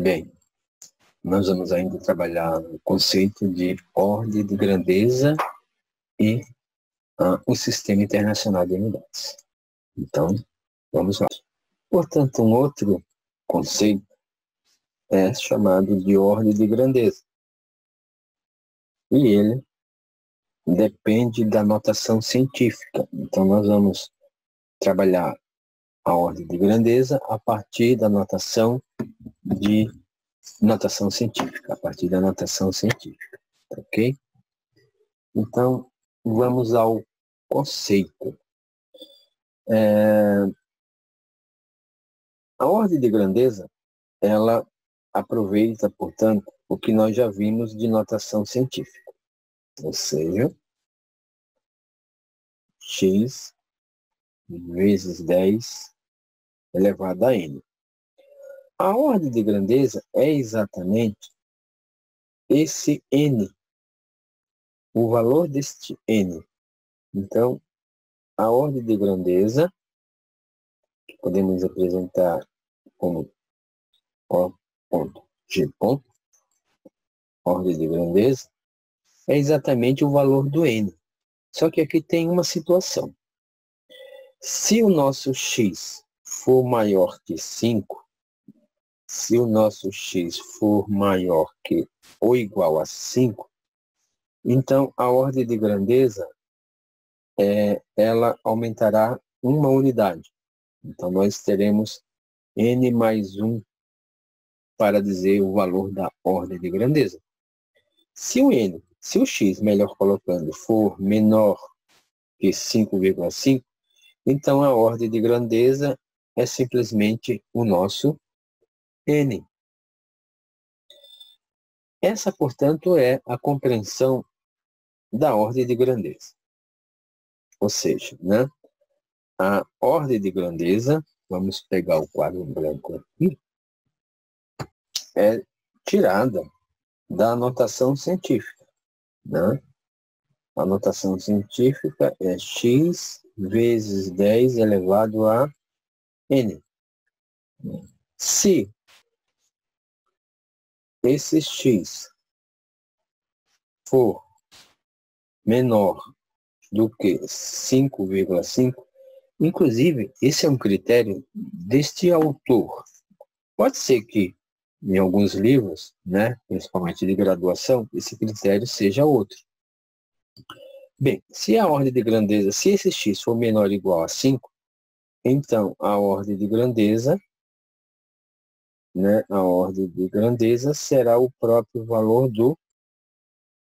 Bem, nós vamos ainda trabalhar o conceito de ordem de grandeza e o Sistema Internacional de Unidades. Então, vamos lá. Portanto, um outro conceito é chamado de ordem de grandeza. E ele depende da notação científica. Então, nós vamos trabalhar a ordem de grandeza a partir da notação científica, ok? Então, vamos ao conceito. A ordem de grandeza, ela aproveita, portanto, o que nós já vimos de notação científica, ou seja, x vezes 10 elevado a n. A ordem de grandeza é exatamente esse n, o valor deste n. Então, a ordem de grandeza, que podemos apresentar como O ponto G ponto, ordem de grandeza, é exatamente o valor do n. Só que aqui tem uma situação. Se o nosso x for maior que 5, se o nosso x for maior que ou igual a 5, então a ordem de grandeza ela aumentará uma unidade. Então nós teremos n mais 1 para dizer o valor da ordem de grandeza. Se o x, melhor colocando, for menor que 5,5, então a ordem de grandeza é simplesmente o nosso n. Essa, portanto, é a compreensão da ordem de grandeza. Ou seja, né, a ordem de grandeza, vamos pegar o quadro branco aqui, é tirada da notação científica, né? A notação científica é x vezes 10 elevado a n. Se esse x for menor do que 5,5, inclusive, esse é um critério deste autor. Pode ser que em alguns livros, né, principalmente de graduação, esse critério seja outro. Bem, se a ordem de grandeza, se esse x for menor ou igual a 5, então a ordem de grandeza, né, a ordem de grandeza será o próprio valor do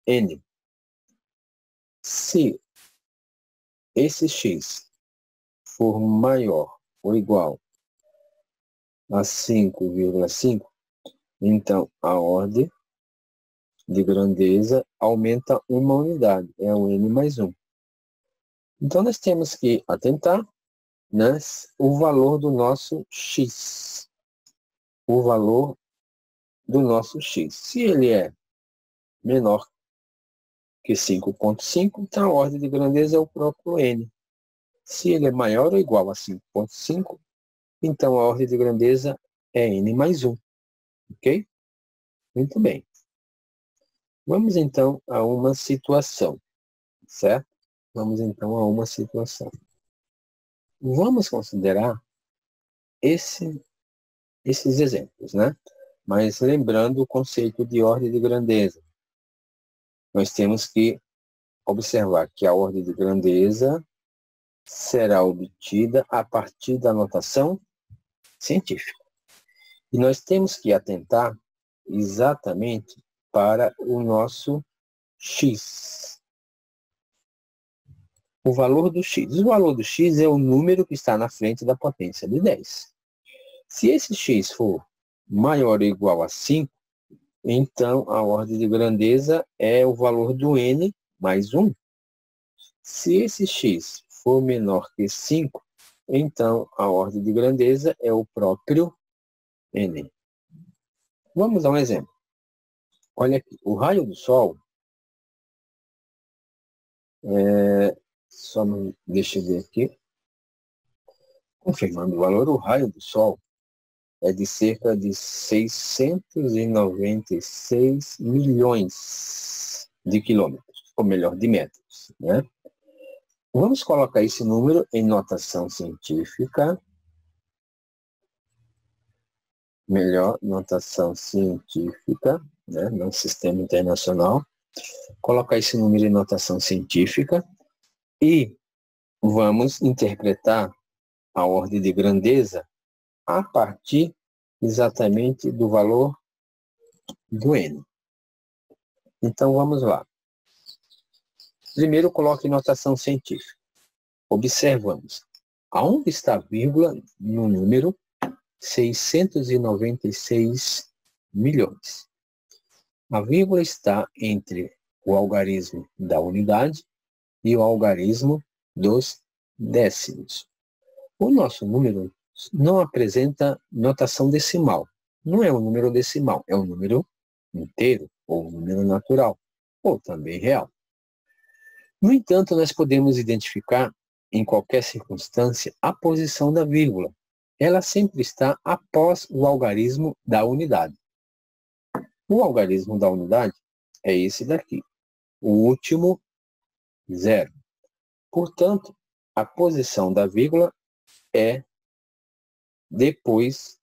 n. Se esse x for maior ou igual a 5,5, então a ordem de grandeza aumenta uma unidade, é o n mais 1. Então nós temos que atentar, né, o valor do nosso x. O valor do nosso x. Se ele é menor que 5,5, então a ordem de grandeza é o próprio n. Se ele é maior ou igual a 5,5, então a ordem de grandeza é n mais 1. Ok? Muito bem. Vamos então a uma situação, certo? Vamos então a uma situação. Vamos considerar esses exemplos, né? Mas lembrando o conceito de ordem de grandeza. Nós temos que observar que a ordem de grandeza será obtida a partir da notação científica. E nós temos que atentar exatamente para o nosso x. O valor do x. O valor do x é o número que está na frente da potência de 10. Se esse x for maior ou igual a 5, então a ordem de grandeza é o valor do n mais 1. Se esse x for menor que 5, então a ordem de grandeza é o próprio n. Vamos dar um exemplo. Olha aqui, o raio do Sol, deixa eu ver aqui, confirmando o valor, o raio do Sol é de cerca de 696 milhões de quilômetros, ou melhor, de metros, né? Vamos colocar esse número em notação científica. Melhor, notação científica, né? Não sistema internacional. Colocar esse número em notação científica e vamos interpretar a ordem de grandeza a partir exatamente do valor do N. Então, vamos lá. Primeiro, coloque notação científica. Observamos. Aonde está a vírgula no número 696 milhões? A vírgula está entre o algarismo da unidade e o algarismo dos décimos. O nosso número não apresenta notação decimal. Não é um número decimal, é um número inteiro, ou um número natural, ou também real. No entanto, nós podemos identificar, em qualquer circunstância, a posição da vírgula. Ela sempre está após o algarismo da unidade. O algarismo da unidade é esse daqui, o último zero. Portanto, a posição da vírgula é depois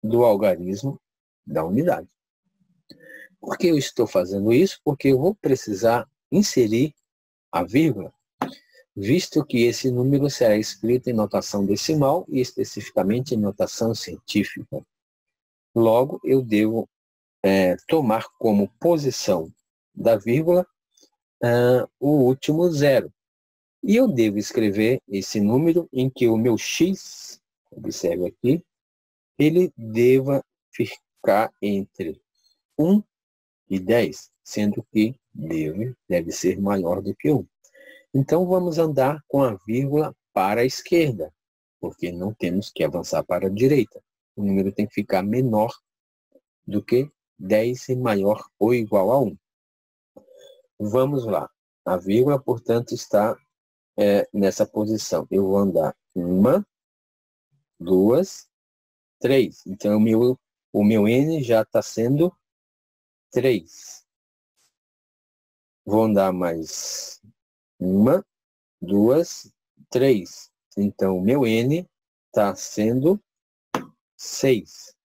do algarismo da unidade. Por que eu estou fazendo isso? Porque eu vou precisar inserir a vírgula, visto que esse número será escrito em notação decimal e especificamente em notação científica. Logo, eu devo tomar como posição da vírgula o último zero. E eu devo escrever esse número em que o meu x, observe aqui, ele deva ficar entre 1 e 10, sendo que deve ser maior do que 1. Então, vamos andar com a vírgula para a esquerda, porque não temos que avançar para a direita. O número tem que ficar menor do que 10 e maior ou igual a 1. Vamos lá. A vírgula, portanto, está nessa posição. Eu vou andar 1, 2, 3. Então, o meu N já está sendo 3. Vou andar mais 1, 2, 3. Então, o meu N está sendo 6.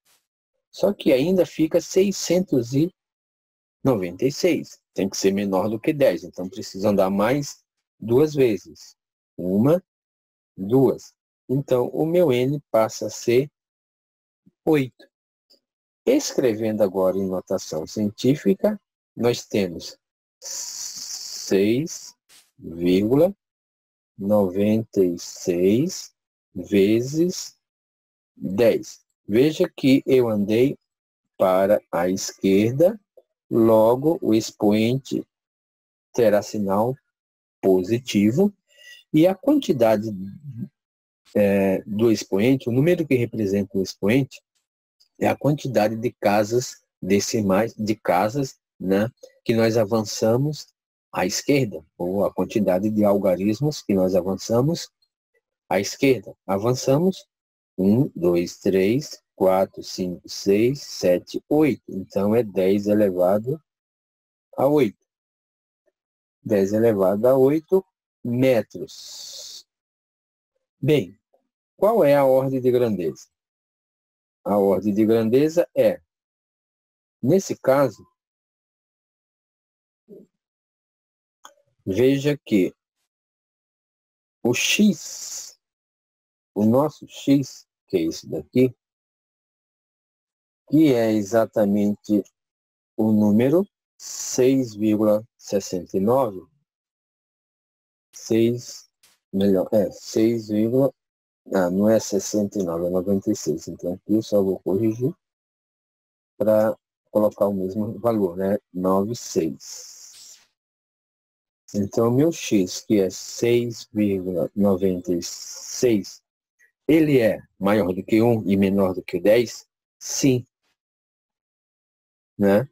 Só que ainda fica 696. Tem que ser menor do que 10. Então, preciso andar mais 2 vezes. 1, 2. Então, o meu N passa a ser 8. Escrevendo agora em notação científica, nós temos 6,96 vezes 10. Veja que eu andei para a esquerda, logo o expoente terá sinal positivo e a quantidade do expoente, o número que representa o expoente, é a quantidade de casas decimais, de casas, né, que nós avançamos à esquerda, ou a quantidade de algarismos que nós avançamos à esquerda. Avançamos 1, 2, 3, 4, 5, 6, 7, 8. Então, é 10 elevado a 8. 10 elevado a 8 metros. Bem, qual é a ordem de grandeza? A ordem de grandeza é, nesse caso, veja que o x, o nosso x, que é esse daqui, que é exatamente o número 6,69, 6, melhor, 6, não é 69, é 96. Então aqui eu só vou corrigir para colocar o mesmo valor, né? 96. Então, o meu x, que é 6,96, ele é maior do que 1 e menor do que 10? Sim. Né?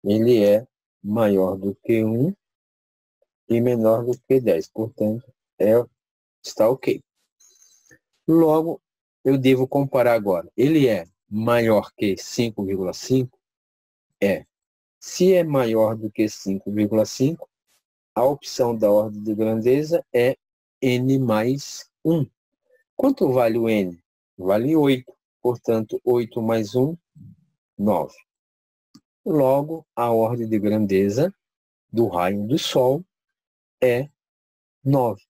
Ele é maior do que 1 e menor do que 10. Portanto, está ok. Logo, eu devo comparar agora? Ele é maior que 5,5? É. Se é maior do que 5,5, a opção da ordem de grandeza é n mais 1. Quanto vale o n? Vale 8. Portanto, 8 mais 1, 9. Logo, a ordem de grandeza do raio do Sol é 9.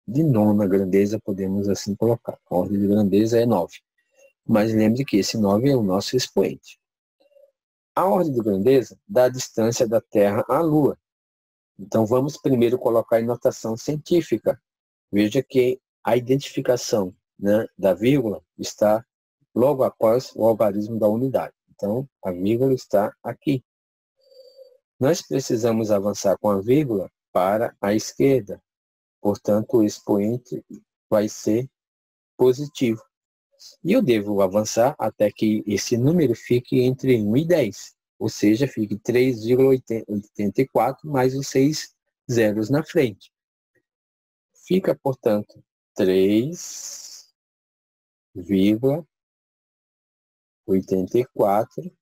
De nona grandeza, podemos assim colocar. A ordem de grandeza é 9. Mas lembre que esse 9 é o nosso expoente. A ordem de grandeza dá a distância da Terra à Lua. Então, vamos primeiro colocar em notação científica. Veja que a identificação, né, da vírgula está logo após o algarismo da unidade. Então, a vírgula está aqui. Nós precisamos avançar com a vírgula para a esquerda. Portanto, o expoente vai ser positivo. E eu devo avançar até que esse número fique entre 1 e 10. Ou seja, fique 3,84 mais os 6 zeros na frente. Fica, portanto, 3,84,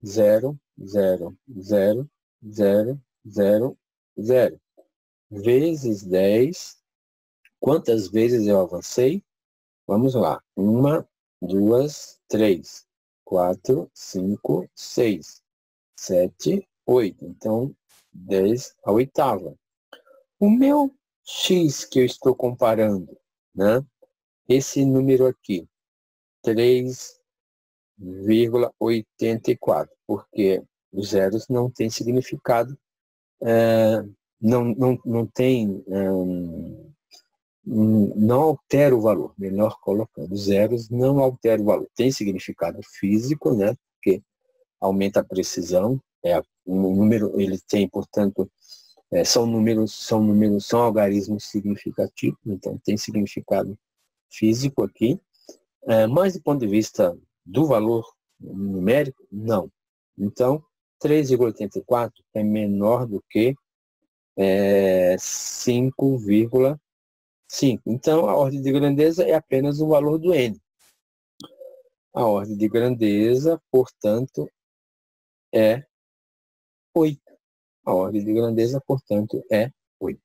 0, 0, 0, 0, 0, 0. Vezes 10. Quantas vezes eu avancei? Vamos lá. 1, 2, 3, 4, 5, 6, 7, 8. Então, 10 a oitava. O meu x que eu estou comparando, né? Esse número aqui, 3,84, porque os zeros não têm significado, não tem, não altera o valor, melhor colocando, os zeros não alteram o valor, tem significado físico, né? Porque aumenta a precisão, o número, ele tem, portanto, são algarismos significativos, então tem significado físico aqui, mas do ponto de vista do valor numérico, não. Então, 3,84 é menor do que 5,5. Então, a ordem de grandeza é apenas o valor do n. A ordem de grandeza, portanto, é 8. A ordem de grandeza, portanto, é 8.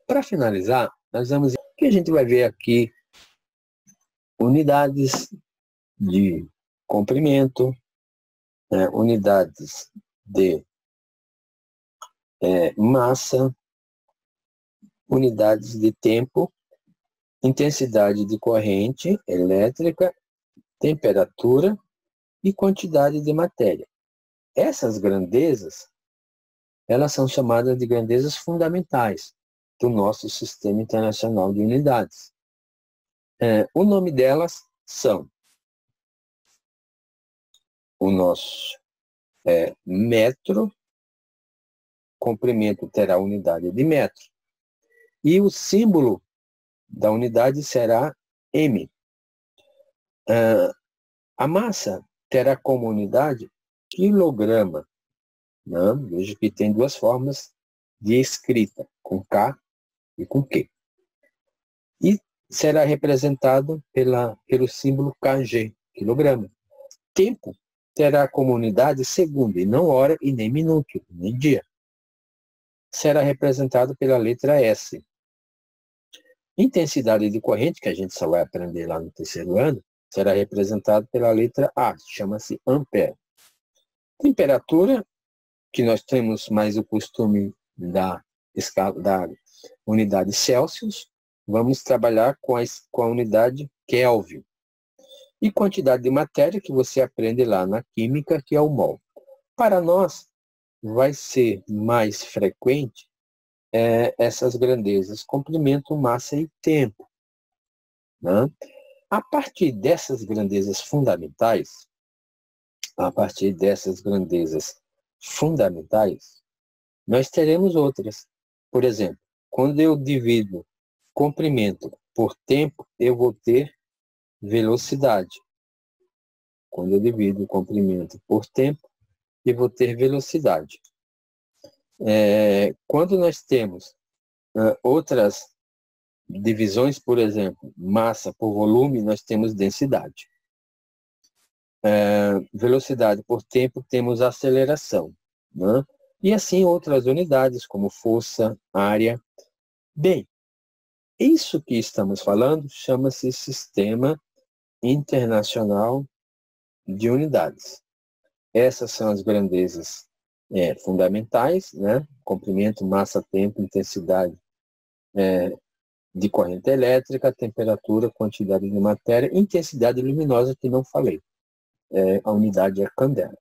Para finalizar, nós vamos ver que a gente vai ver aqui unidades de comprimento, unidades de massa, unidades de tempo, intensidade de corrente elétrica, temperatura e quantidade de matéria. Essas grandezas, elas são chamadas de grandezas fundamentais do nosso Sistema Internacional de Unidades. O nome delas são o nosso metro, comprimento terá unidade de metro, e o símbolo da unidade será M. A massa terá como unidade quilograma. Veja que tem duas formas de escrita, com K e com Q. E será representado pelo símbolo KG, quilograma. Tempo terá como unidade segundo, e não hora e nem minuto, nem dia. Será representado pela letra S. Intensidade de corrente, que a gente só vai aprender lá no terceiro ano, será representado pela letra A, chama-se ampere. Temperatura, que nós temos mais o costume da unidade Celsius, vamos trabalhar com a unidade Kelvin. E quantidade de matéria, que você aprende lá na química, que é o mol. Para nós, vai ser mais frequente essas grandezas, comprimento, massa e tempo. Né? A partir dessas grandezas fundamentais, nós teremos outras. Por exemplo, quando eu divido comprimento por tempo, eu vou ter velocidade. Quando eu divido comprimento por tempo, eu vou ter velocidade. Quando nós temos outras divisões, por exemplo, massa por volume, nós temos densidade. Velocidade por tempo, temos aceleração, né? E assim outras unidades, como força, área. Bem, isso que estamos falando chama-se Sistema Internacional de Unidades. Essas são as grandezas fundamentais, né? Comprimento, massa, tempo, intensidade de corrente elétrica, temperatura, quantidade de matéria, intensidade luminosa, que não falei. A unidade é candela.